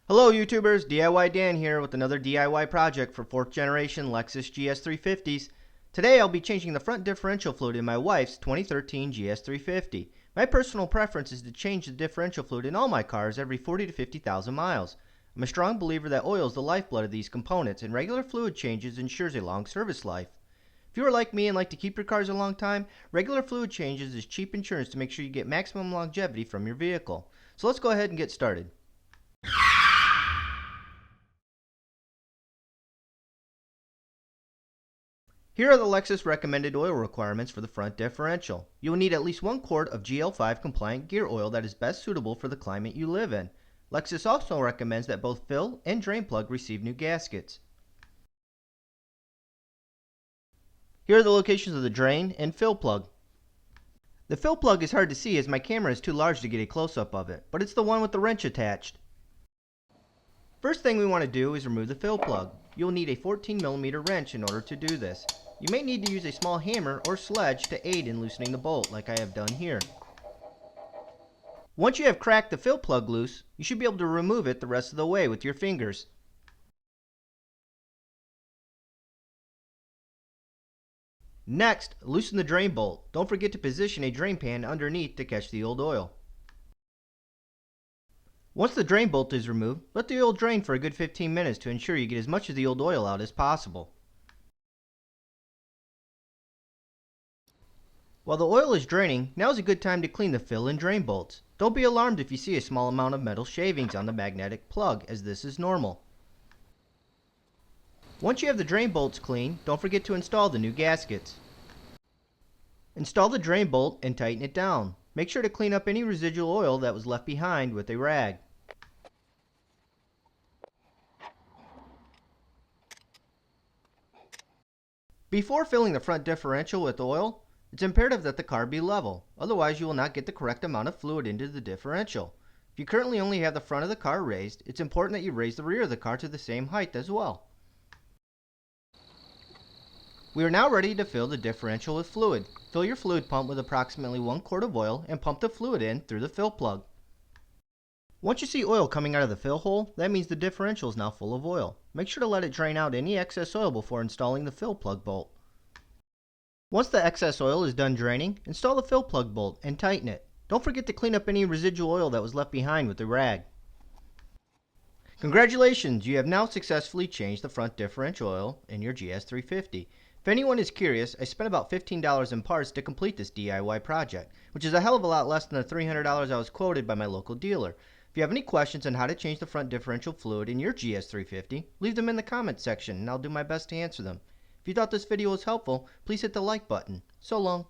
Hello YouTubers, DIYDan here with another DIY project for 4th generation Lexus GS350s. Today I'll be changing the front differential fluid in my wife's 2013 GS350. My personal preference is to change the differential fluid in all my cars every 40 to 50,000 miles. I'm a strong believer that oil is the lifeblood of these components and regular fluid changes ensures a long service life. If you are like me and like to keep your cars a long time, regular fluid changes is cheap insurance to make sure you get maximum longevity from your vehicle. So let's go ahead and get started. Here are the Lexus recommended oil requirements for the front differential. You will need at least 1 quart of GL5 compliant gear oil that is best suitable for the climate you live in. Lexus also recommends that both fill and drain plug receive new gaskets. Here are the locations of the drain and fill plug. The fill plug is hard to see as my camera is too large to get a close-up of it, but it's the one with the wrench attached. First thing we want to do is remove the fill plug. You'll need a 14mm wrench in order to do this. You may need to use a small hammer or sledge to aid in loosening the bolt like I have done here. Once you have cracked the fill plug loose, you should be able to remove it the rest of the way with your fingers. Next, loosen the drain bolt. Don't forget to position a drain pan underneath to catch the old oil. Once the drain bolt is removed, let the oil drain for a good 15 minutes to ensure you get as much of the old oil out as possible. While the oil is draining, now is a good time to clean the fill and drain bolts. Don't be alarmed if you see a small amount of metal shavings on the magnetic plug, as this is normal. Once you have the drain bolts clean, don't forget to install the new gaskets. Install the drain bolt and tighten it down. Make sure to clean up any residual oil that was left behind with a rag. Before filling the front differential with oil, it's imperative that the car be level, otherwise you will not get the correct amount of fluid into the differential. If you currently only have the front of the car raised, it's important that you raise the rear of the car to the same height as well. We are now ready to fill the differential with fluid. Fill your fluid pump with approximately 1 quart of oil and pump the fluid in through the fill plug. Once you see oil coming out of the fill hole, that means the differential is now full of oil. Make sure to let it drain out any excess oil before installing the fill plug bolt. Once the excess oil is done draining, install the fill plug bolt and tighten it. Don't forget to clean up any residual oil that was left behind with a rag. Congratulations, you have now successfully changed the front differential oil in your GS350. If anyone is curious, I spent about $15 in parts to complete this DIY project, which is a hell of a lot less than the $300 I was quoted by my local dealer. If you have any questions on how to change the front differential fluid in your GS350, leave them in the comments section and I'll do my best to answer them. If you thought this video was helpful, please hit the like button. So long.